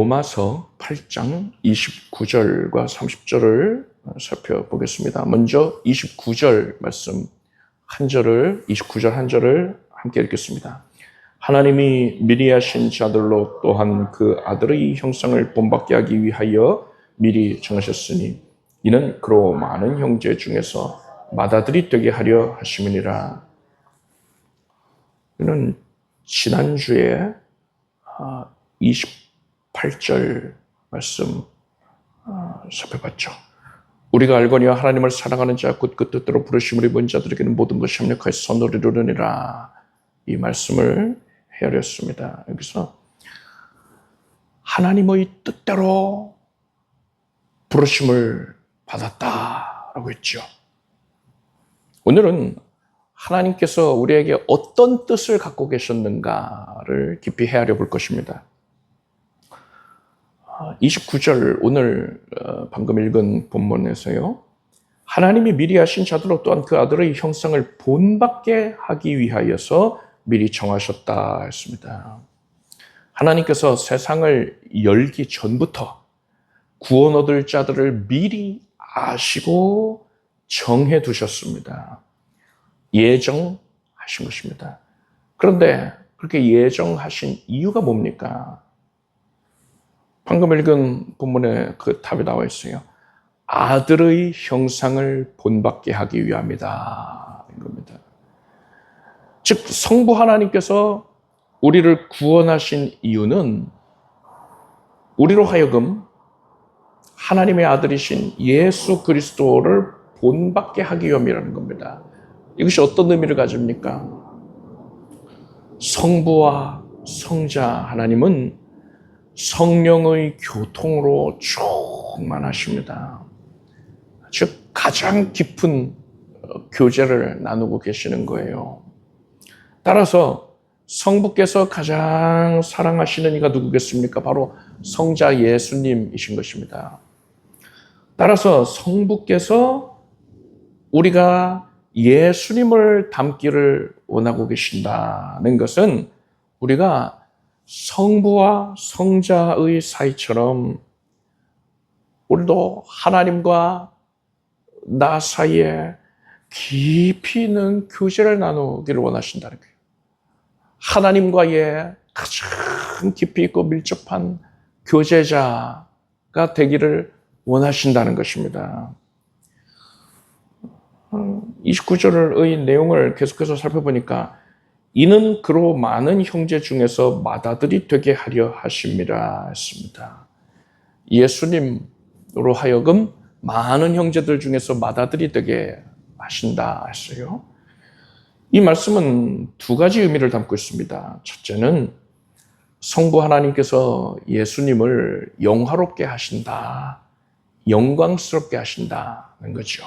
로마서 8장 29절과 30절을 살펴보겠습니다. 먼저 29절 말씀 29절 한 절을 함께 읽겠습니다. 하나님이 미리 하신 자들로 또한 그 아들의 형상을 본받게 하기 위하여 미리 정하셨으니 이는 그로 많은 형제 중에서 맏아들이 되게 하려 하심이니라. 이는 지난주에 28절 말씀 살펴봤죠. 우리가 알거니와 하나님을 사랑하는 자 곧 그 뜻대로 부르심을 입은 자들에게는 모든 것이 협력하여 선을 이루느니라. 이 말씀을 헤아렸습니다. 여기서 하나님의 뜻대로 부르심을 받았다라고 했죠. 오늘은 하나님께서 우리에게 어떤 뜻을 갖고 계셨는가를 깊이 헤아려 볼 것입니다. 29절 오늘 방금 읽은 본문에서요. 하나님이 미리 하신 자들로 또한 그 아들의 형상을 본받게 하기 위하여서 미리 정하셨다 했습니다. 하나님께서 세상을 열기 전부터 구원 얻을 자들을 미리 아시고 정해 두셨습니다. 예정하신 것입니다. 그런데 그렇게 예정하신 이유가 뭡니까? 방금 읽은 본문에 그 답이 나와 있어요. 아들의 형상을 본받게 하기 위함이다. 이겁니다. 즉 성부 하나님께서 우리를 구원하신 이유는 우리로 하여금 하나님의 아들이신 예수 그리스도를 본받게 하기 위함이라는 겁니다. 이것이 어떤 의미를 가집니까? 성부와 성자 하나님은 성령의 교통으로 충만하십니다. 즉 가장 깊은 교제를 나누고 계시는 거예요. 따라서 성부께서 가장 사랑하시는 이가 누구겠습니까? 바로 성자 예수님이신 것입니다. 따라서 성부께서 우리가 예수님을 닮기를 원하고 계신다는 것은 우리가 성부와 성자의 사이처럼 우리도 하나님과 나 사이에 깊이 있는 교제를 나누기를 원하신다는 거예요. 하나님과의 가장 깊이 있고 밀접한 교제자가 되기를 원하신다는 것입니다. 29절의 내용을 계속해서 살펴보니까 이는 그로 많은 형제 중에서 맏아들이 되게 하려 하심이라 했습니다. 예수님으로 하여금 많은 형제들 중에서 맏아들이 되게 하신다 했어요. 이 말씀은 두 가지 의미를 담고 있습니다. 첫째는 성부 하나님께서 예수님을 영화롭게 하신다, 영광스럽게 하신다는 거죠.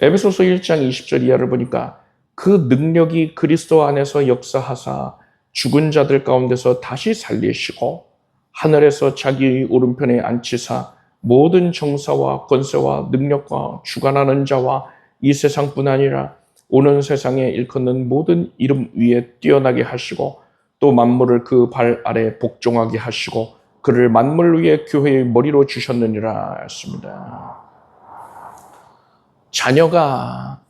에베소서 1장 20절 이하를 보니까 그 능력이 그리스도 안에서 역사하사 죽은 자들 가운데서 다시 살리시고 하늘에서 자기의 오른편에 앉히사 모든 정사와 권세와 능력과 주관하는 자와 이 세상뿐 아니라 오는 세상에 일컫는 모든 이름 위에 뛰어나게 하시고 또 만물을 그 발 아래 복종하게 하시고 그를 만물 위에 교회의 머리로 주셨느니라 했습니다. 자녀가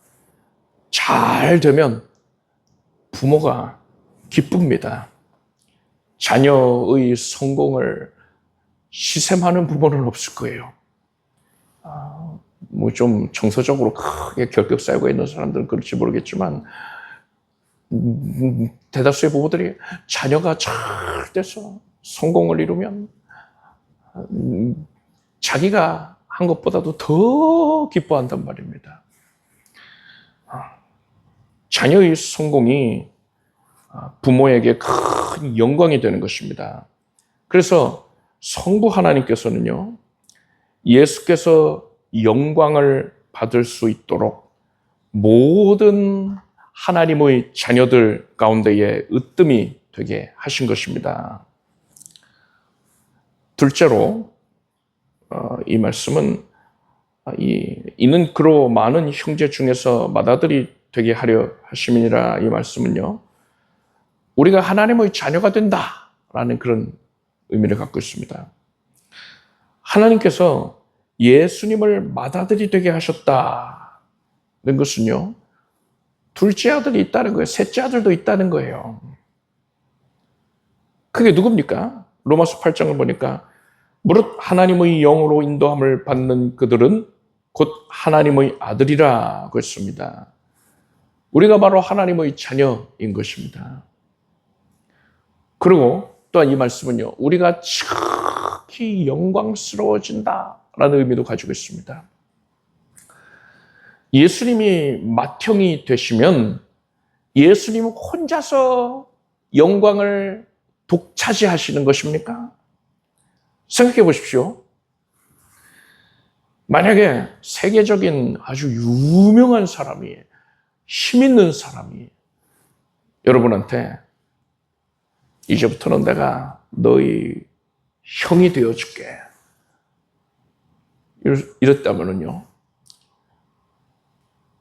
잘 되면 부모가 기쁩니다. 자녀의 성공을 시샘하는 부모는 없을 거예요. 뭐 좀 정서적으로 크게 결격 쌓이고 있는 사람들은 그럴지 모르겠지만 대다수의 부모들이 자녀가 잘 돼서 성공을 이루면 자기가 한 것보다도 더 기뻐한단 말입니다. 자녀의 성공이 부모에게 큰 영광이 되는 것입니다. 그래서 성부 하나님께서는요, 예수께서 영광을 받을 수 있도록 모든 하나님의 자녀들 가운데에 으뜸이 되게 하신 것입니다. 둘째로 이 말씀은 이는 그로 많은 형제 중에서 맏아들이 되게 하려 하심이니라. 이 말씀은요, 우리가 하나님의 자녀가 된다라는 그런 의미를 갖고 있습니다. 하나님께서 예수님을 맏아들이 되게 하셨다는 것은요, 둘째 아들이 있다는 거예요. 셋째 아들도 있다는 거예요. 그게 누굽니까? 로마서 8장을 보니까 무릇 하나님의 영으로 인도함을 받는 그들은 곧 하나님의 아들이라고 했습니다. 우리가 바로 하나님의 자녀인 것입니다. 그리고 또한 이 말씀은요, 우리가 지극히 영광스러워진다라는 의미도 가지고 있습니다. 예수님이 맏형이 되시면 예수님 혼자서 영광을 독차지하시는 것입니까? 생각해 보십시오. 만약에 세계적인 아주 유명한 사람이, 힘 있는 사람이 여러분한테 이제부터는 내가 너희 형이 되어줄게, 이랬다면요,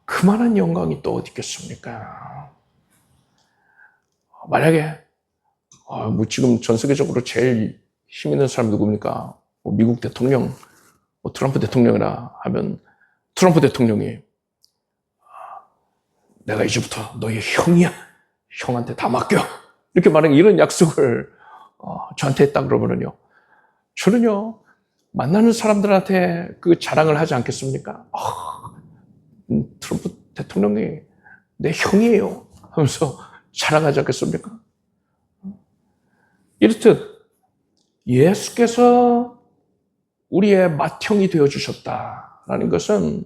그만한 영광이 또 어디 있겠습니까? 만약에 뭐 지금 전 세계적으로 제일 힘 있는 사람 누굽니까? 뭐 미국 대통령, 뭐 트럼프 대통령이라 하면 트럼프 대통령이 내가 이제부터 너희 형이야, 형한테 다 맡겨, 이렇게 만약에 이런 약속을 저한테 했다 그러면요, 저는요 만나는 사람들한테 그 자랑을 하지 않겠습니까? 트럼프 대통령이 내 형이에요 하면서 자랑하지 않겠습니까? 이렇듯 예수께서 우리의 맏형이 되어주셨다라는 것은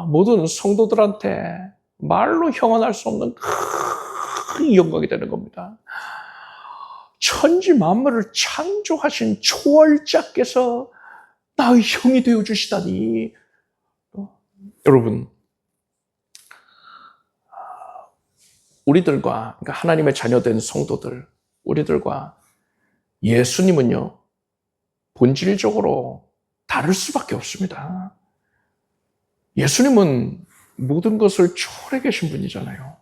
모든 성도들한테 말로 형언할 수 없는 큰 영광이 되는 겁니다. 천지 만물을 창조하신 초월자께서 나의 형이 되어주시다니. 여러분, 우리들과, 그러니까 하나님의 자녀된 성도들, 우리들과 예수님은요, 본질적으로 다를 수밖에 없습니다. 예수님은 모든 것을 초월해 계신 분이잖아요.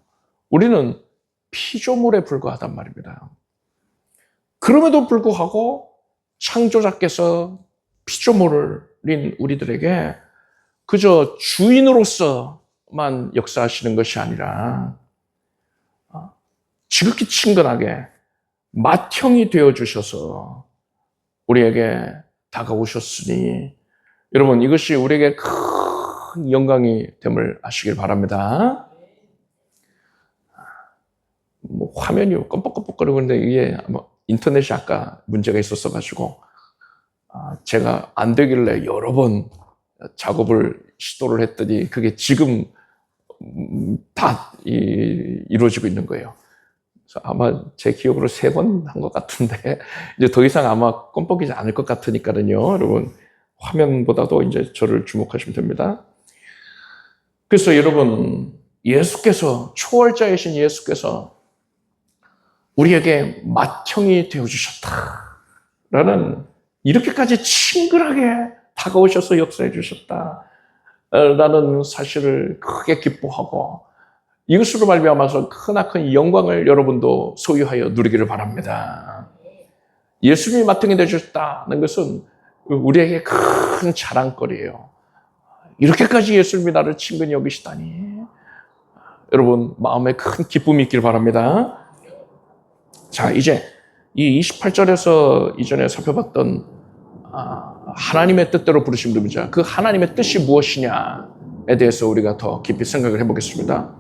우리는 피조물에 불과하단 말입니다. 그럼에도 불구하고 창조자께서 피조물인 우리들에게 그저 주인으로서만 역사하시는 것이 아니라 지극히 친근하게 맏형이 되어주셔서 우리에게 다가오셨으니, 여러분, 이것이 우리에게 큰 영광이 됨을 아시길 바랍니다. 뭐 화면이 껌뻑껌뻑거리고 있는데 이게 인터넷이 아까 문제가 있었어가지고 제가 안 되길래 여러 번 작업을 시도를 했더니 그게 지금 다 이루어지고 있는 거예요. 그래서 아마 제 기억으로 3번 한 것 같은데 이제 더 이상 아마 껌뻑이지 않을 것 같으니까요. 여러분, 화면보다도 이제 저를 주목하시면 됩니다. 그래서 여러분, 예수께서, 초월자이신 예수께서 우리에게 맏형이 되어주셨다라는, 이렇게까지 친근하게 다가오셔서 역사해 주셨다라는 사실을 크게 기뻐하고, 이것으로 말미암아서 크나큰 영광을 여러분도 소유하여 누리기를 바랍니다. 예수님이 맏형이 되어주셨다는 것은 우리에게 큰 자랑거리예요. 이렇게까지 예수님이 나를 친근히 여기시다니. 여러분, 마음에 큰 기쁨이 있길 바랍니다. 자, 이제 이 28절에서 이전에 살펴봤던 하나님의 뜻대로 부르신 분이자 그 하나님의 뜻이 무엇이냐에 대해서 우리가 더 깊이 생각을 해보겠습니다.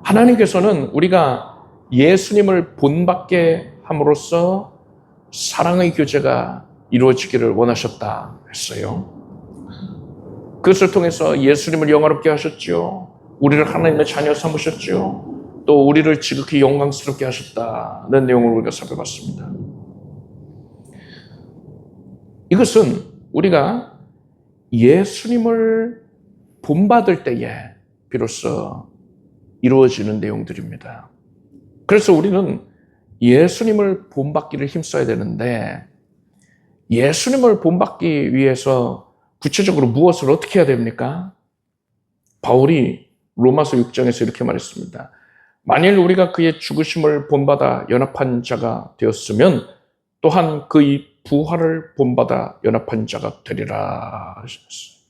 하나님께서는 우리가 예수님을 본받게 함으로써 사랑의 교제가 이루어지기를 원하셨다 했어요. 그것을 통해서 예수님을 영화롭게 하셨죠. 우리를 하나님의 자녀 삼으셨죠. 또 우리를 지극히 영광스럽게 하셨다는 내용을 우리가 살펴봤습니다. 이것은 우리가 예수님을 본받을 때에 비로소 이루어지는 내용들입니다. 그래서 우리는 예수님을 본받기를 힘써야 되는데, 예수님을 본받기 위해서 구체적으로 무엇을 어떻게 해야 됩니까? 바울이 로마서 6장에서 이렇게 말했습니다. 만일 우리가 그의 죽으심을 본받아 연합한 자가 되었으면 또한 그의 부활을 본받아 연합한 자가 되리라 하셨어요.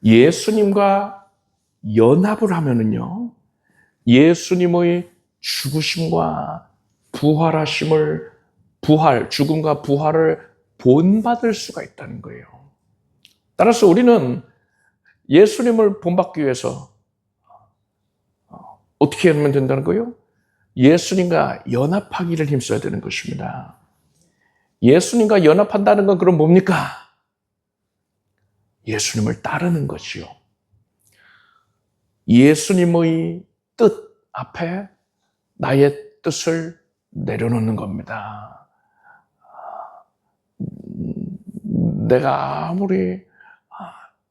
예수님과 연합을 하면은요, 예수님의 죽으심과 죽음과 부활을 본받을 수가 있다는 거예요. 따라서 우리는 예수님을 본받기 위해서 어떻게 하면 된다는 거예요? 예수님과 연합하기를 힘써야 되는 것입니다. 예수님과 연합한다는 건 그럼 뭡니까? 예수님을 따르는 것이요. 예수님의 뜻 앞에 나의 뜻을 내려놓는 겁니다. 내가 아무리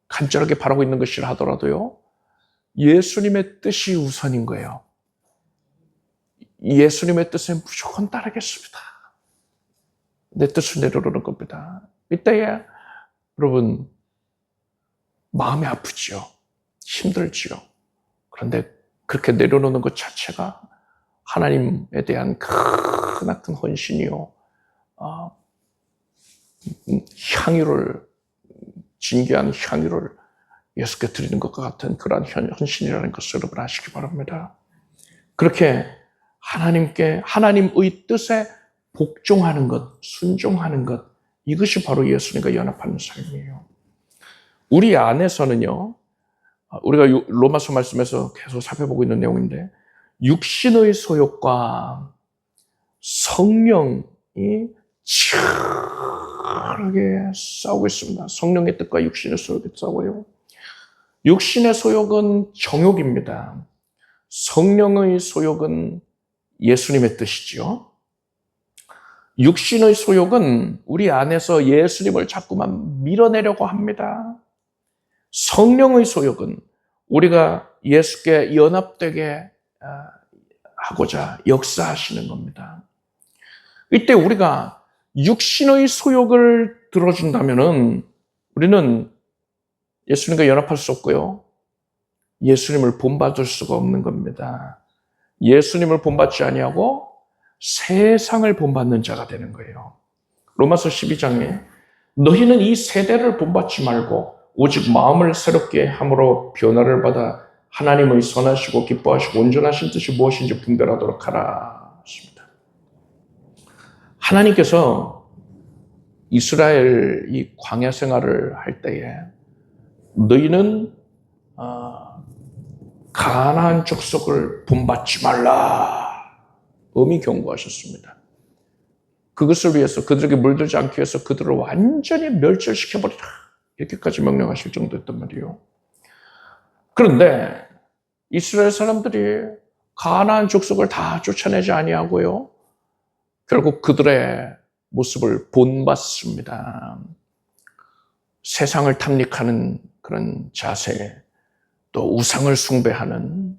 간절하게 바라고 있는 것이라 하더라도요, 예수님의 뜻이 우선인 거예요. 예수님의 뜻에 무조건 따르겠습니다. 내 뜻을 내려놓는 겁니다. 이때에 여러분 마음이 아프지요. 힘들지요. 그런데 그렇게 내려놓는 것 자체가 하나님에 대한 크나큰 헌신이요. 진귀한 향유를 예수께 드리는 것과 같은 그러한 헌신이라는 것을 여러분 아시기 바랍니다. 그렇게 하나님의 뜻에 복종하는 것, 순종하는 것, 이것이 바로 예수님과 연합하는 삶이에요. 우리 안에서는요, 우리가 로마서 말씀에서 계속 살펴보고 있는 내용인데, 육신의 소욕과 성령이 치열하게 싸우고 있습니다. 성령의 뜻과 육신의 소욕이 싸워요. 육신의 소욕은 정욕입니다. 성령의 소욕은 예수님의 뜻이죠. 육신의 소욕은 우리 안에서 예수님을 자꾸만 밀어내려고 합니다. 성령의 소욕은 우리가 예수께 연합되게 하고자 역사하시는 겁니다. 이때 우리가 육신의 소욕을 들어준다면은 우리는 예수님과 연합할 수 없고요. 예수님을 본받을 수가 없는 겁니다. 예수님을 본받지 아니하고 세상을 본받는 자가 되는 거예요. 로마서 12장에 너희는 이 세대를 본받지 말고 오직 마음을 새롭게 함으로 변화를 받아 하나님의 선하시고 기뻐하시고 온전하신 뜻이 무엇인지 분별하도록 하라 했습니다. 하나님께서 이스라엘 이 광야 생활을 할 때에 너희는 가나안 족속을 본받지 말라 엄히 경고하셨습니다. 그것을 위해서 그들에게 물들지 않기 위해서 그들을 완전히 멸절시켜버리라 이렇게까지 명령하실 정도였단 말이에요. 그런데 이스라엘 사람들이 가나안 족속을 다 쫓아내지 아니하고요, 결국 그들의 모습을 본받습니다. 세상을 탐닉하는 그런 자세, 또 우상을 숭배하는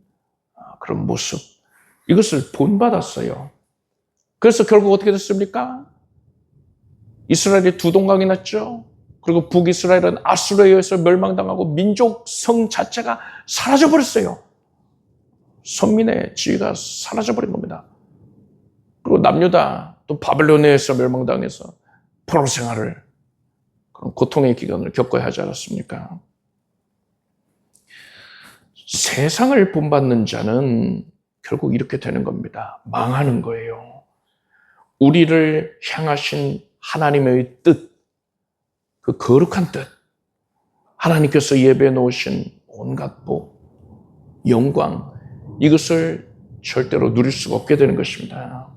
그런 모습, 이것을 본받았어요. 그래서 결국 어떻게 됐습니까? 이스라엘이 두 동강이 났죠. 그리고 북이스라엘은 아수르에 의해서 멸망당하고 민족성 자체가 사라져버렸어요. 선민의 지위가 사라져버린 겁니다. 그리고 남유다 또 바벨론에 의해서 멸망당해서 포로 생활을, 그런 고통의 기간을 겪어야 하지 않았습니까? 세상을 본받는 자는 결국 이렇게 되는 겁니다. 망하는 거예요. 우리를 향하신 하나님의 뜻, 그 거룩한 뜻, 하나님께서 예배해 놓으신 온갖 복, 영광, 이것을 절대로 누릴 수가 없게 되는 것입니다.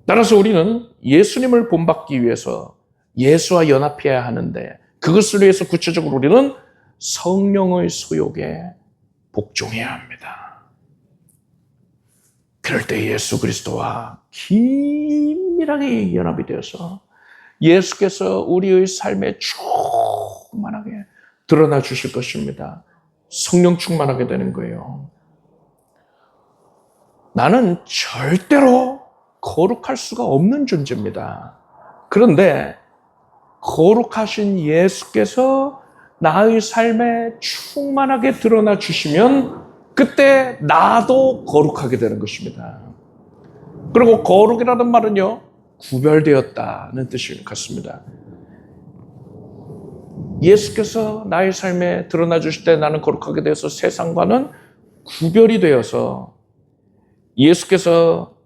따라서 우리는 예수님을 본받기 위해서 예수와 연합해야 하는데, 그것을 위해서 구체적으로 우리는 성령의 소욕에 복종해야 합니다. 그럴 때 예수 그리스도와 긴밀하게 연합이 되어서 예수께서 우리의 삶에 충만하게 드러나 주실 것입니다. 성령 충만하게 되는 거예요. 나는 절대로 거룩할 수가 없는 존재입니다. 그런데 거룩하신 예수께서 나의 삶에 충만하게 드러나 주시면 그때 나도 거룩하게 되는 것입니다. 그리고 거룩이라는 말은요, 구별되었다는 뜻이 같습니다. 예수께서 나의 삶에 드러나 주실 때 나는 거룩하게 되어서 세상과는 구별이 되어서 예수께서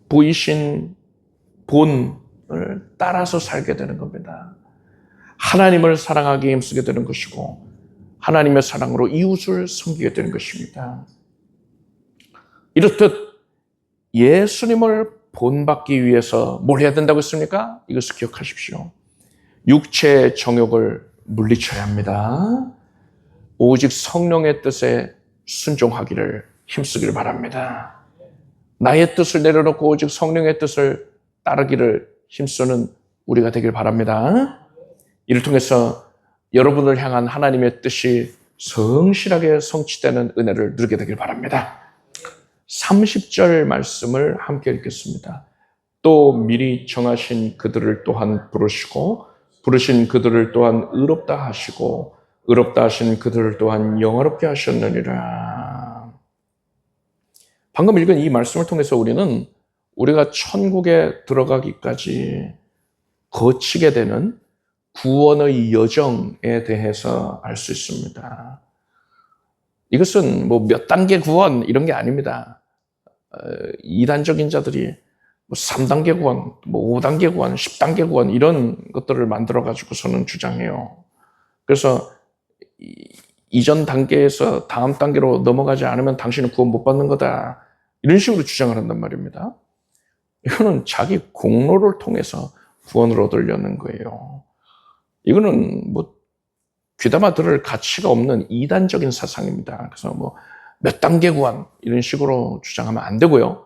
보이신 본을 따라서 살게 되는 겁니다. 하나님을 사랑하기에 힘쓰게 되는 것이고 하나님의 사랑으로 이웃을 섬기게 되는 것입니다. 이렇듯 예수님을 본받기 위해서 뭘 해야 된다고 했습니까? 이것을 기억하십시오. 육체의 정욕을 물리쳐야 합니다. 오직 성령의 뜻에 순종하기를 힘쓰기를 바랍니다. 나의 뜻을 내려놓고 오직 성령의 뜻을 따르기를 힘쓰는 우리가 되길 바랍니다. 이를 통해서 여러분을 향한 하나님의 뜻이 성실하게 성취되는 은혜를 누리게 되길 바랍니다. 30절 말씀을 함께 읽겠습니다. 또 미리 정하신 그들을 또한 부르시고 부르신 그들을 또한 의롭다 하시고 의롭다 하신 그들을 또한 영화롭게 하셨느니라. 방금 읽은 이 말씀을 통해서 우리가 천국에 들어가기까지 거치게 되는 구원의 여정에 대해서 알 수 있습니다. 이것은 뭐 몇 단계 구원 이런 게 아닙니다. 이단적인 자들이 3단계 구원, 5단계 구원, 10단계 구원 이런 것들을 만들어 가지고서는 주장해요. 그래서 이전 단계에서 다음 단계로 넘어가지 않으면 당신은 구원 못 받는 거다. 이런 식으로 주장을 한단 말입니다. 이거는 자기 공로를 통해서 구원을 얻으려는 거예요. 이거는 귀담아 들을 가치가 없는 이단적인 사상입니다. 그래서 몇 단계 구원 이런 식으로 주장하면 안 되고요.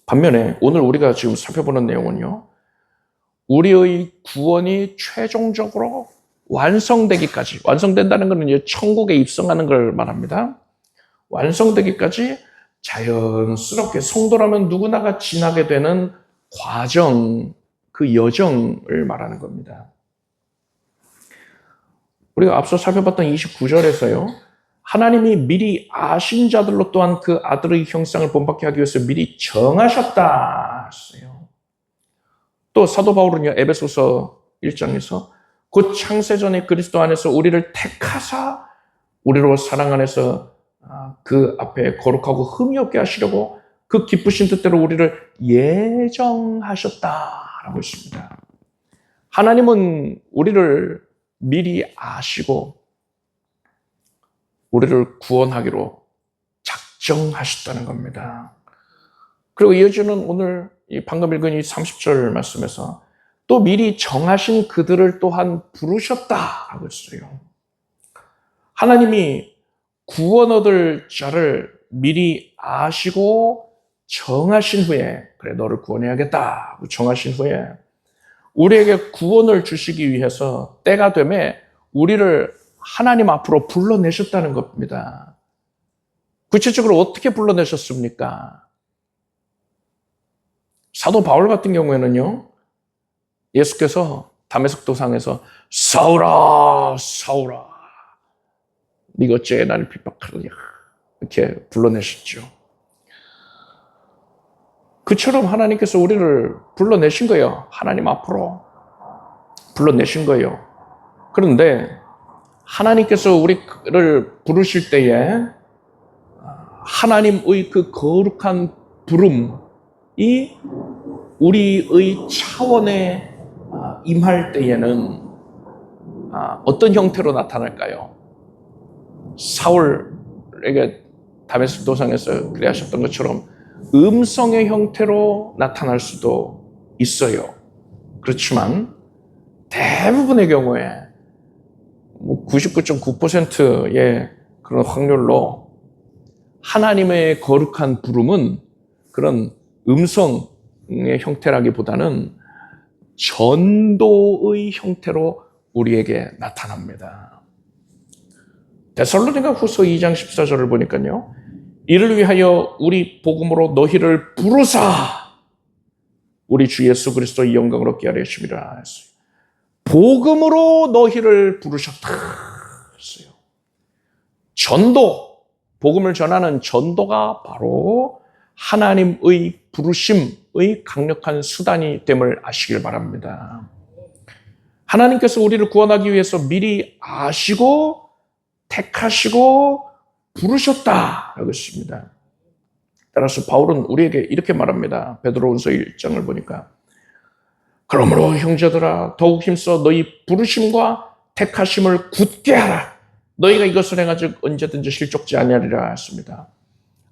반면에 오늘 우리가 지금 살펴보는 내용은요, 우리의 구원이 최종적으로 완성되기까지, 완성된다는 것은 이제 천국에 입성하는 걸 말합니다. 완성되기까지 자연스럽게 성도라면 누구나가 지나게 되는 과정, 그 여정을 말하는 겁니다. 우리가 앞서 살펴봤던 29절에서요, 하나님이 미리 아신 자들로 또한 그 아들의 형상을 본받게 하기 위해서 미리 정하셨다 했어요. 또 사도 바울은요, 에베소서 1장에서 곧 창세전에 그리스도 안에서 우리를 택하사 우리로 사랑 안에서 그 앞에 거룩하고 흠이 없게 하시려고 그 기쁘신 뜻대로 우리를 예정하셨다라고 했습니다. 하나님은 우리를 미리 아시고 우리를 구원하기로 작정하셨다는 겁니다. 그리고 이어지는 오늘 방금 읽은 이 30절 말씀에서 또 미리 정하신 그들을 또한 부르셨다라고 했어요. 하나님이 구원 얻을 자를 미리 아시고 정하신 후에, 그래 너를 구원해야겠다 정하신 후에 우리에게 구원을 주시기 위해서 때가 되매 우리를 하나님 앞으로 불러내셨다는 겁니다. 구체적으로 어떻게 불러내셨습니까? 사도 바울 같은 경우에는요, 예수께서 다메섹 도상에서 사울아 사울아 네가 어째 나를 핍박하느냐 이렇게 불러내셨죠. 그처럼 하나님께서 우리를 불러내신 거예요. 하나님 앞으로 불러내신 거예요. 그런데 하나님께서 우리를 부르실 때에 하나님의 그 거룩한 부름이 우리의 차원에 임할 때에는 어떤 형태로 나타날까요? 사울에게 다메섹 도상에서 그래 하셨던 것처럼 음성의 형태로 나타날 수도 있어요. 그렇지만 대부분의 경우에 99.9%의 그런 확률로 하나님의 거룩한 부름은 그런 음성의 형태라기보다는 전도의 형태로 우리에게 나타납니다. 데살로니가 후서 2장 14절을 보니까요, 이를 위하여 우리 복음으로 너희를 부르사 우리 주 예수 그리스도의 영광을 얻게 하려 하심이라 했어요. 복음으로 너희를 부르셨다 했어요. 전도, 복음을 전하는 전도가 바로 하나님의 부르심의 강력한 수단이 됨을 아시길 바랍니다. 하나님께서 우리를 구원하기 위해서 미리 아시고 택하시고 부르셨다라고 했습니다. 따라서 바울은 우리에게 이렇게 말합니다. 베드로전서 1장을 보니까 그러므로 형제들아 더욱 힘써 너희 부르심과 택하심을 굳게 하라. 너희가 이것을 행하즉 언제든지 실족지 아니하리라 했습니다.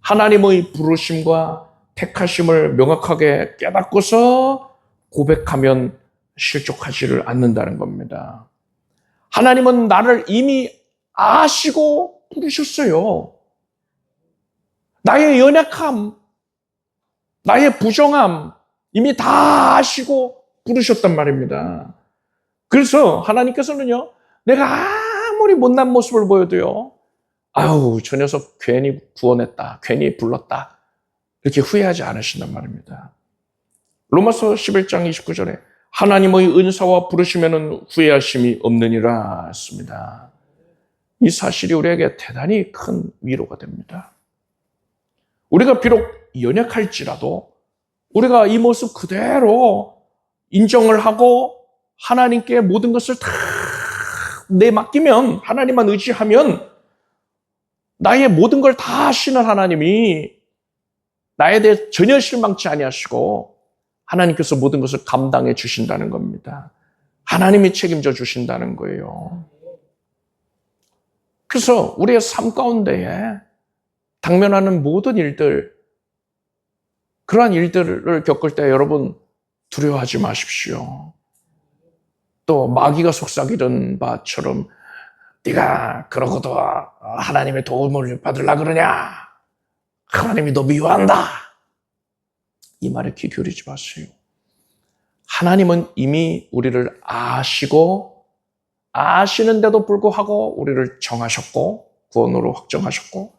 하나님의 부르심과 택하심을 명확하게 깨닫고서 고백하면 실족하지를 않는다는 겁니다. 하나님은 나를 이미 아시고 부르셨어요. 나의 연약함, 나의 부정함 이미 다 아시고 부르셨단 말입니다. 그래서 하나님께서는요, 내가 아무리 못난 모습을 보여도요, 아유, 저 녀석 괜히 구원했다, 괜히 불렀다, 이렇게 후회하지 않으신단 말입니다. 로마서 11장 29절에 하나님의 은사와 부르시면은 후회하심이 없느니라 했습니다. 이 사실이 우리에게 대단히 큰 위로가 됩니다. 우리가 비록 연약할지라도 우리가 이 모습 그대로 인정을 하고 하나님께 모든 것을 다 내맡기면, 하나님만 의지하면 나의 모든 걸 다 아시는 하나님이 나에 대해 전혀 실망치 아니하시고 하나님께서 모든 것을 감당해 주신다는 겁니다. 하나님이 책임져 주신다는 거예요. 그래서 우리의 삶 가운데에 당면하는 모든 일들, 그러한 일들을 겪을 때 여러분 두려워하지 마십시오. 또 마귀가 속삭이는 바처럼 네가 그러고도 하나님의 도움을 받으려고 그러냐? 하나님이 너 미워한다. 이 말에 귀 기울이지 마세요. 하나님은 이미 우리를 아시고 아시는데도 불구하고 우리를 정하셨고 구원으로 확정하셨고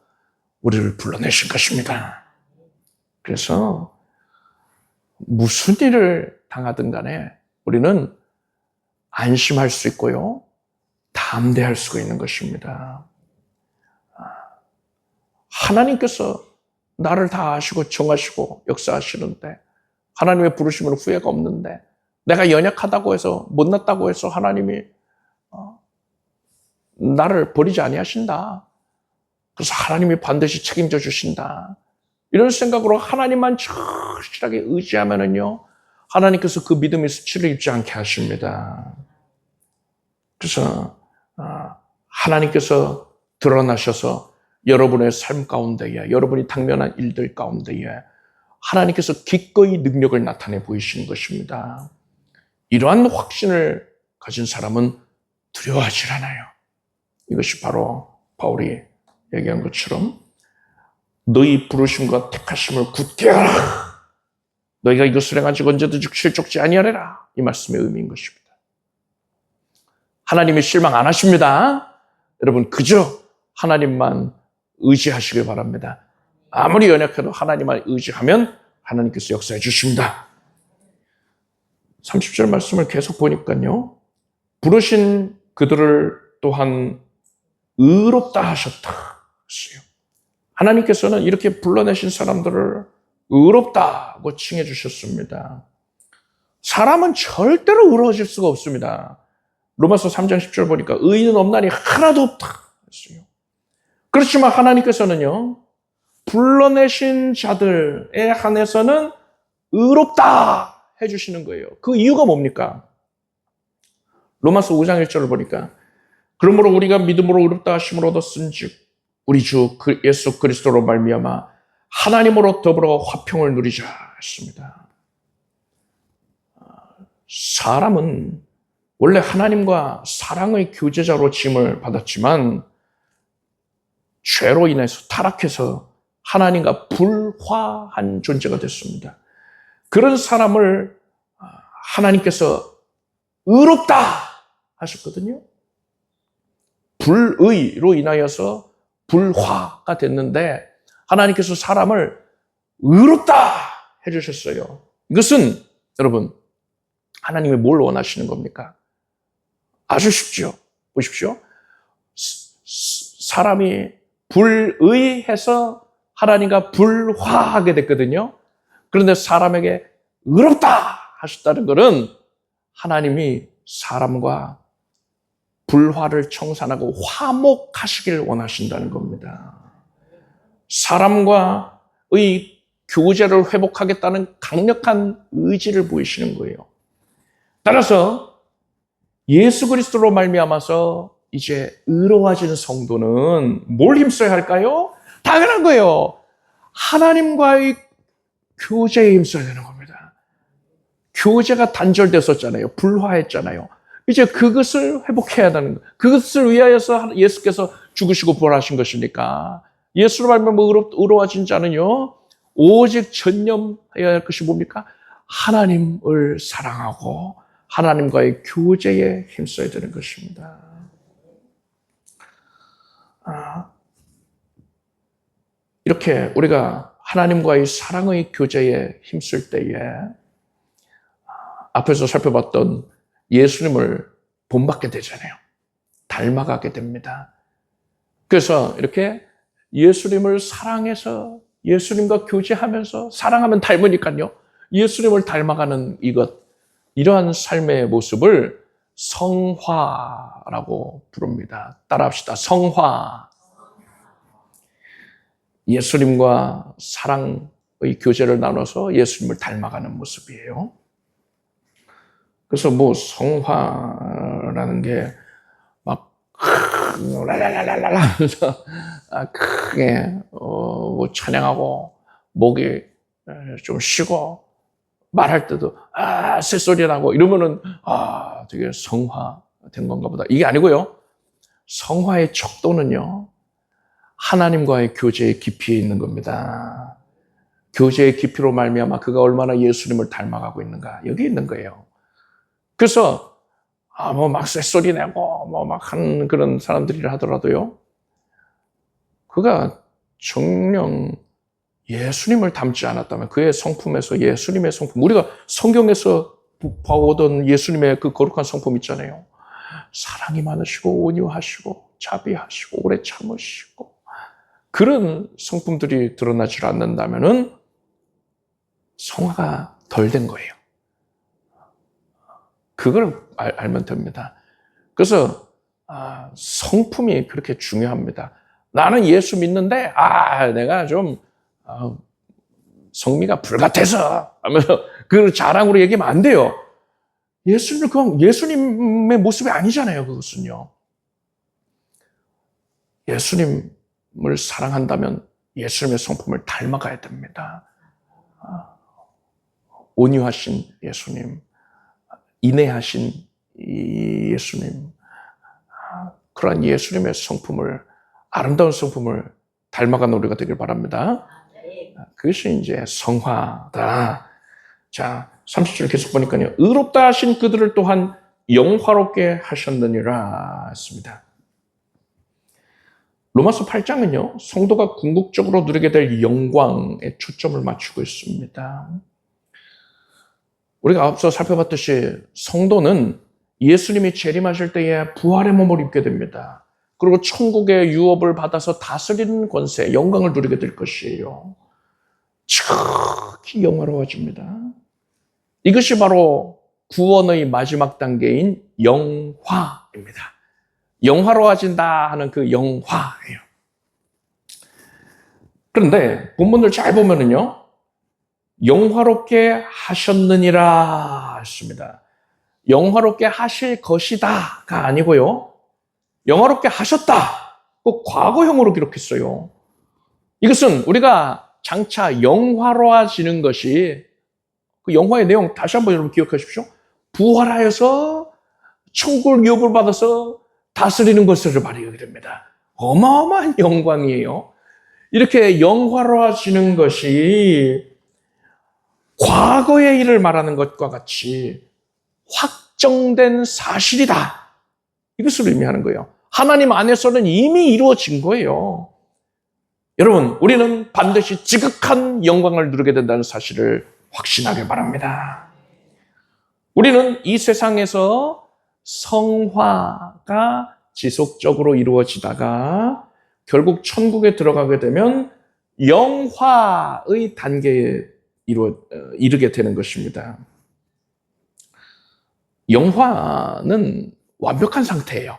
우리를 불러내신 것입니다. 그래서 무슨 일을 당하든 간에 우리는 안심할 수 있고요, 담대할 수가 있는 것입니다. 하나님께서 나를 다 아시고 정하시고 역사하시는데, 하나님의 부르심은 후회가 없는데, 내가 연약하다고 해서 못났다고 해서 하나님이 나를 버리지 아니하신다. 그래서 하나님이 반드시 책임져 주신다. 이런 생각으로 하나님만 절실하게 의지하면은요, 하나님께서 그 믿음의 수치를 입지 않게 하십니다. 그래서 하나님께서 드러나셔서 여러분의 삶 가운데에, 여러분이 당면한 일들 가운데에 하나님께서 기꺼이 능력을 나타내 보이시는 것입니다. 이러한 확신을 가진 사람은 두려워하지 않아요. 이것이 바로 바울이 얘기한 것처럼 너희 부르심과 택하심을 굳게 하라. 너희가 이것을 행하지 언제든지 실족지 아니하리라. 이 말씀의 의미인 것입니다. 하나님이 실망 안 하십니다. 여러분 그저 하나님만 의지하시길 바랍니다. 아무리 연약해도 하나님만 의지하면 하나님께서 역사해 주십니다. 30절 말씀을 계속 보니까요, 부르신 그들을 또한 의롭다 하셨다 했어요. 하나님께서는 이렇게 불러내신 사람들을 의롭다고 칭해 주셨습니다. 사람은 절대로 의로워질 수가 없습니다. 로마서 3장 10절 보니까 의인은 없나니 하나도 없다 했어요. 그렇지만 하나님께서는요, 불러내신 자들에 한해서는 의롭다 해주시는 거예요. 그 이유가 뭡니까? 로마서 5장 1절을 보니까 그러므로 우리가 믿음으로 의롭다 하심을 얻었은즉 우리 주 예수 그리스도로 말미암아 하나님으로 더불어 화평을 누리자 했습니다. 사람은 원래 하나님과 사랑의 교제자로 지음을 받았지만 죄로 인해서 타락해서 하나님과 불화한 존재가 됐습니다. 그런 사람을 하나님께서 의롭다 하셨거든요. 불의로 인하여서 불화가 됐는데 하나님께서 사람을 의롭다 해주셨어요. 이것은 여러분 하나님이 뭘 원하시는 겁니까? 아주 쉽죠. 보십시오. 사람이 불의해서 하나님과 불화하게 됐거든요. 그런데 사람에게 의롭다 하셨다는 것은 하나님이 사람과 불화를 청산하고 화목하시길 원하신다는 겁니다. 사람과의 교제를 회복하겠다는 강력한 의지를 보이시는 거예요. 따라서 예수 그리스도로 말미암아서 이제 의로워진 성도는 뭘 힘써야 할까요? 당연한 거예요. 하나님과의 교제에 힘써야 되는 겁니다. 교제가 단절됐었잖아요. 불화했잖아요. 이제 그것을 회복해야 하는 거예요. 그것을 위하여서 예수께서 죽으시고 부활하신 것이니까 예수로 말미암아 의로워진 자는요, 오직 전념해야 할 것이 뭡니까? 하나님을 사랑하고 하나님과의 교제에 힘써야 되는 것입니다. 이렇게 우리가 하나님과의 사랑의 교제에 힘쓸 때에 앞에서 살펴봤던 예수님을 본받게 되잖아요. 닮아가게 됩니다. 그래서 이렇게 예수님을 사랑해서 예수님과 교제하면서 사랑하면 닮으니까요. 예수님을 닮아가는 이러한 삶의 모습을 성화라고 부릅니다. 따라합시다. 성화. 예수님과 사랑의 교제를 나눠서 예수님을 닮아가는 모습이에요. 그래서 성화라는 게 막 라라라라라 하면서 크게 찬양하고 목이 좀 쉬고 말할 때도 새소리 나고 이러면은 되게 성화된 건가 보다. 이게 아니고요. 성화의 척도는요, 하나님과의 교제의 깊이에 있는 겁니다. 교제의 깊이로 말미암아 그가 얼마나 예수님을 닮아가고 있는가, 여기 있는 거예요. 그래서 막 쇳소리 내고 막 하는 그런 사람들이라 하더라도요, 그가 정녕 예수님을 닮지 않았다면 그의 성품에서 예수님의 성품, 우리가 성경에서 봐오던 예수님의 그 거룩한 성품 있잖아요. 사랑이 많으시고 온유하시고 자비하시고 오래 참으시고 그런 성품들이 드러나지 않는다면은 성화가 덜 된 거예요. 그걸 알면 됩니다. 그래서 성품이 그렇게 중요합니다. 나는 예수 믿는데 내가 좀 성미가 불같아서 하면서 그 자랑으로 얘기하면 안 돼요. 그건 예수님의 모습이 아니잖아요. 그것은요. 예수님을 사랑한다면 예수님의 성품을 닮아가야 됩니다. 온유하신 예수님, 인내하신 예수님, 그러한 예수님의 성품을, 아름다운 성품을 닮아가는 우리가 되길 바랍니다. 그것이 이제 성화다. 자, 30절 계속 보니까요. 의롭다 하신 그들을 또한 영화롭게 하셨느니라 했습니다. 로마서 8장은요. 성도가 궁극적으로 누리게 될 영광에 초점을 맞추고 있습니다. 우리가 앞서 살펴봤듯이 성도는 예수님이 재림하실 때에 부활의 몸을 입게 됩니다. 그리고 천국의 유업을 받아서 다스리는 권세, 영광을 누리게 될 것이에요. 지극히 영화로워집니다. 이것이 바로 구원의 마지막 단계인 영화입니다. 영화로워진다 하는 그 영화예요. 그런데 본문을 잘 보면은요, 영화롭게 하셨느니라 했습니다. 영화롭게 하실 것이다가 아니고요, 영화롭게 하셨다. 꼭 과거형으로 기록했어요. 이것은 우리가 장차 영화로워지는 것이, 그 영화의 내용 다시 한번 여러분 기억하십시오. 부활하여서 천국 유업을 받아서 다스리는 것을 말하게 됩니다. 어마어마한 영광이에요. 이렇게 영화로워지는 것이 과거의 일을 말하는 것과 같이 확정된 사실이다. 이것을 의미하는 거예요. 하나님 안에서는 이미 이루어진 거예요. 여러분, 우리는 반드시 지극한 영광을 누리게 된다는 사실을 확신하길 바랍니다. 우리는 이 세상에서 성화가 지속적으로 이루어지다가 결국 천국에 들어가게 되면 영화의 단계에 이르게 되는 것입니다. 영화는 완벽한 상태예요.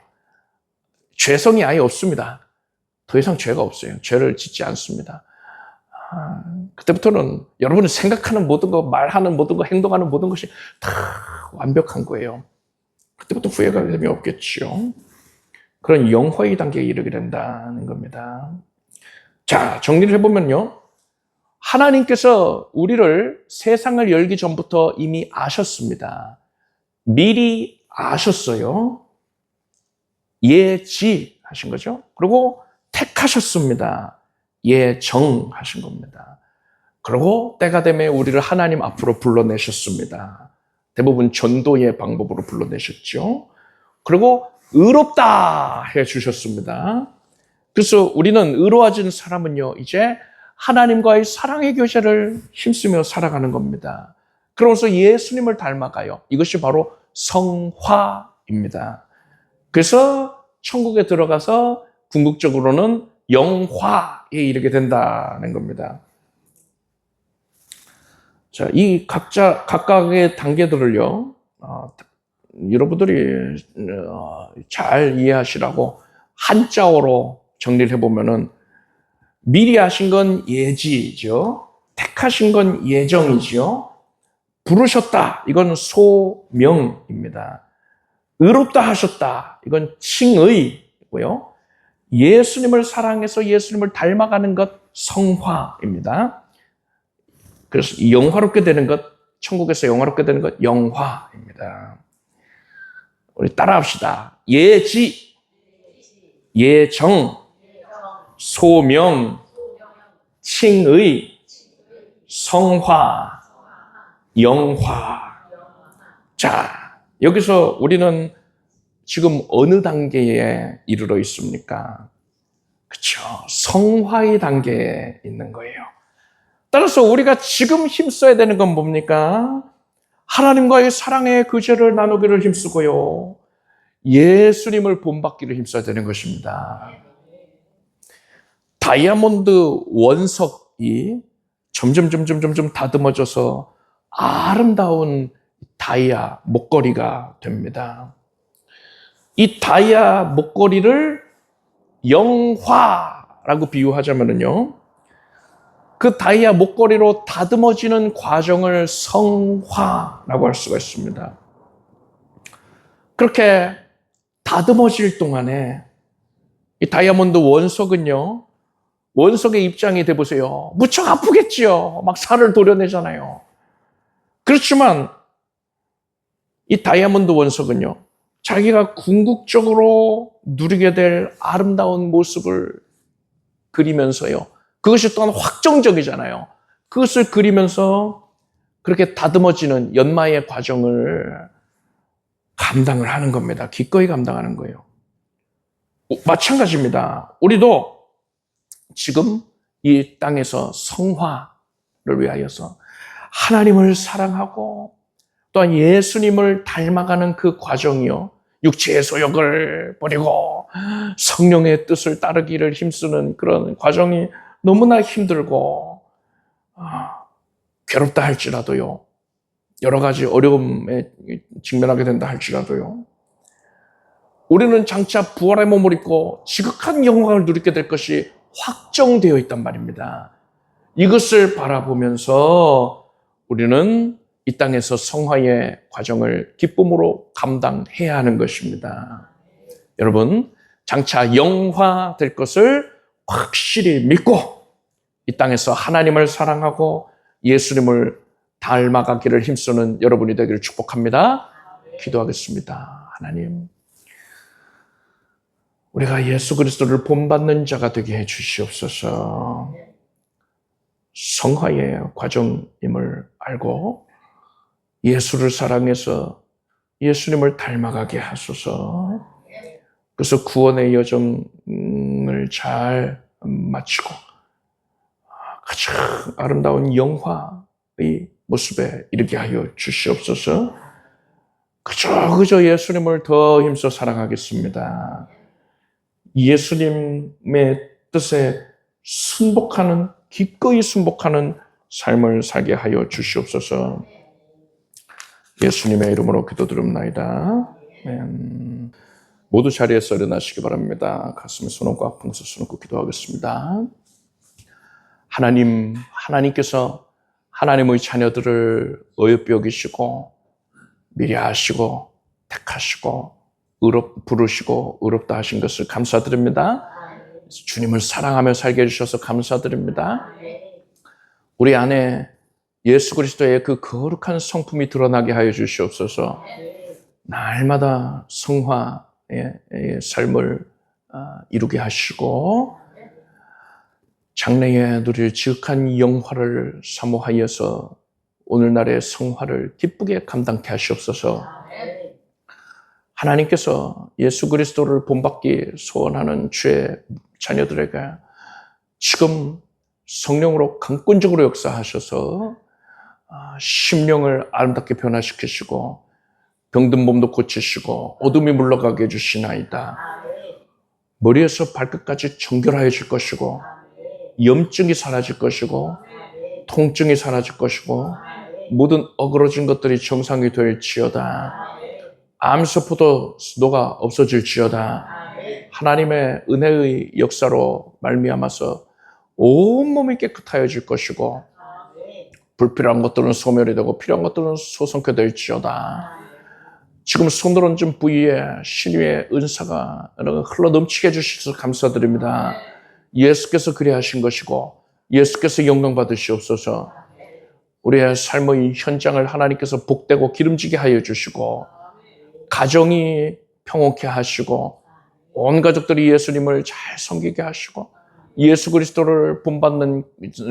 죄성이 아예 없습니다. 더 이상 죄가 없어요. 죄를 짓지 않습니다. 그때부터는 여러분이 생각하는 모든 것, 말하는 모든 것, 행동하는 모든 것이 다 완벽한 거예요. 그때부터 후회가 됨이 없겠죠. 그런 영화의 단계에 이르게 된다는 겁니다. 자, 정리를 해보면요. 하나님께서 우리를 세상을 열기 전부터 이미 아셨습니다. 미리 아셨어요. 예지하신 거죠. 그리고 택하셨습니다. 예정하신 겁니다. 그리고 때가 되면 우리를 하나님 앞으로 불러내셨습니다. 대부분 전도의 방법으로 불러내셨죠. 그리고 의롭다 해주셨습니다. 그래서 우리는 의로워진 사람은요, 이제 하나님과의 사랑의 교제를 힘쓰며 살아가는 겁니다. 그러면서 예수님을 닮아가요. 이것이 바로 성화입니다. 그래서 천국에 들어가서 궁극적으로는 영화에 이르게 된다는 겁니다. 자, 이 각각의 단계들을요, 여러분들이 잘 이해하시라고 한자어로 정리를 해보면은, 미리 하신 건 예지죠. 택하신 건 예정이죠. 부르셨다. 이건 소명입니다. 의롭다 하셨다. 이건 칭의고요. 예수님을 사랑해서 예수님을 닮아가는 것 성화입니다. 그래서 영화롭게 되는 것, 천국에서 영화롭게 되는 것 영화입니다. 우리 따라합시다. 예지, 예정, 소명, 칭의, 성화, 영화. 자, 여기서 우리는 지금 어느 단계에 이르러 있습니까? 그렇죠. 성화의 단계에 있는 거예요. 따라서 우리가 지금 힘써야 되는 건 뭡니까? 하나님과의 사랑의 교제를 나누기를 힘쓰고요. 예수님을 본받기를 힘써야 되는 것입니다. 다이아몬드 원석이 점점 다듬어져서 아름다운 다이아 목걸이가 됩니다. 이 다이아 목걸이를 영화라고 비유하자면요, 그 다이아 목걸이로 다듬어지는 과정을 성화라고 할 수가 있습니다. 그렇게 다듬어질 동안에 이 다이아몬드 원석은요, 원석의 입장이 돼보세요. 무척 아프겠지요. 막 살을 도려내잖아요. 그렇지만 이 다이아몬드 원석은요, 자기가 궁극적으로 누리게 될 아름다운 모습을 그리면서요, 그것이 또한 확정적이잖아요. 그것을 그리면서 그렇게 다듬어지는 연마의 과정을 감당을 하는 겁니다. 기꺼이 감당하는 거예요. 마찬가지입니다. 우리도 지금 이 땅에서 성화를 위하여서 하나님을 사랑하고 또한 예수님을 닮아가는 그 과정이요, 육체의 소욕을 버리고 성령의 뜻을 따르기를 힘쓰는 그런 과정이 너무나 힘들고 괴롭다 할지라도요, 여러 가지 어려움에 직면하게 된다 할지라도요, 우리는 장차 부활의 몸을 입고 지극한 영광을 누리게 될 것이 확정되어 있단 말입니다. 이것을 바라보면서 우리는 이 땅에서 성화의 과정을 기쁨으로 감당해야 하는 것입니다. 여러분, 장차 영화될 것을 확실히 믿고 이 땅에서 하나님을 사랑하고 예수님을 닮아가기를 힘쓰는 여러분이 되기를 축복합니다. 기도하겠습니다. 하나님, 우리가 예수 그리스도를 본받는 자가 되게 해 주시옵소서. 성화의 과정임을 알고 예수를 사랑해서 예수님을 닮아가게 하소서. 그래서 구원의 여정을 잘 마치고 가장 아름다운 영화의 모습에 이르게 하여 주시옵소서. 그저 예수님을 더 힘써 사랑하겠습니다. 예수님의 뜻에 순복하는, 기꺼이 순복하는 삶을 살게 하여 주시옵소서. 예수님의 이름으로 기도드립나이다. 모두 자리에서 일어나시기 바랍니다. 가슴에 손 얹고 앞으로 손 얹고 기도하겠습니다. 하나님께서 하나님의 자녀들을 어여삐 여기시고 미리 아시고 택하시고 부르시고 의롭다 하신 것을 감사드립니다. 주님을 사랑하며 살게 해주셔서 감사드립니다. 우리 안에 예수 그리스도의 그 거룩한 성품이 드러나게 하여 주시옵소서. 날마다 성화의 삶을 이루게 하시고 장래에 누릴 지극한 영화를 사모하여서 오늘날의 성화를 기쁘게 감당케 하시옵소서. 하나님께서 예수 그리스도를 본받기 소원하는 주의 자녀들에게 지금 성령으로 강권적으로 역사하셔서 심령을 아름답게 변화시키시고 병든 몸도 고치시고 어둠이 물러가게 해주시나이다. 머리에서 발끝까지 정결하여 질 것이고 염증이 사라질 것이고 통증이 사라질 것이고 모든 어그러진 것들이 정상이 될지어다. 암세포도 녹아 없어질지어다. 하나님의 은혜의 역사로 말미암아서 온몸이 깨끗하여질 것이고 불필요한 것들은 소멸이 되고 필요한 것들은 소성케 될지어다. 지금 손을 얹은 부위에 신유의 은사가 흘러 넘치게 해주셔서 감사드립니다. 예수께서 그리하신 것이고 예수께서 영광 받으시옵소서. 우리의 삶의 현장을 하나님께서 복되고 기름지게 하여 주시고 가정이 평온케 하시고 온 가족들이 예수님을 잘 섬기게 하시고 예수 그리스도를 본받는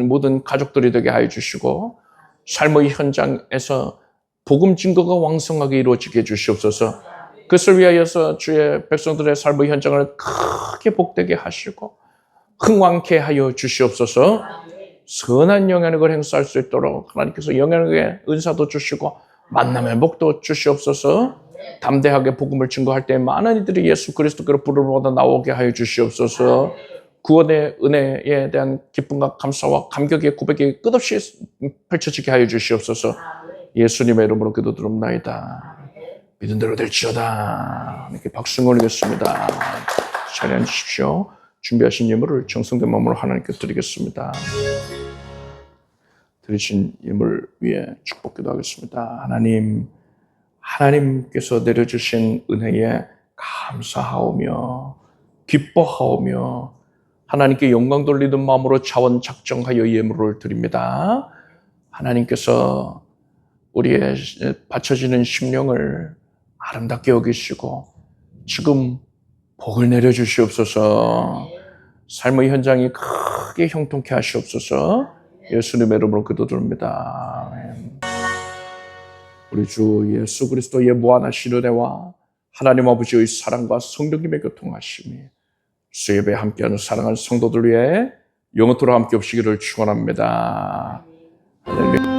모든 가족들이 되게 하여 주시고 삶의 현장에서 복음 증거가 왕성하게 이루어지게 해주시옵소서. 그것을 위하여서 주의 백성들의 삶의 현장을 크게 복되게 하시고 흥왕케 하여 주시옵소서. 선한 영향력을 행사할 수 있도록 하나님께서 영향력의 은사도 주시고 만남의 복도 주시옵소서. 담대하게 복음을 증거할 때 많은 이들이 예수 그리스도께로 부름을 나오게 하여 주시옵소서. 구원의 은혜에 대한 기쁨과 감사와 감격의 고백이 끝없이 펼쳐지게 하여 주시옵소서. 예수님의 이름으로 기도드립나이다. 믿은 대로 될지어다. 이렇게 박수 올리겠습니다. 자리에 앉으십시오. 준비하신 예물을 정성된 마음으로 하나님께 드리겠습니다. 드리신 예물 위에 축복 기도하겠습니다. 하나님께서 내려주신 은혜에 감사하오며 기뻐하오며 하나님께 영광 돌리는 마음으로 자원 작정하여 예물을 드립니다. 하나님께서 우리의 바쳐지는 심령을 아름답게 여기시고 지금 복을 내려주시옵소서. 삶의 현장이 크게 형통케 하시옵소서. 예수님의 이름으로 기도드립니다. 우리 주 예수 그리스도의 무한하신 은혜와 하나님 아버지의 사랑과 성령님의 교통하심이 수협에 함께하는 사랑하는 성도들 위해 영원토록 함께 없시기를 축원합니다. 할렐루야.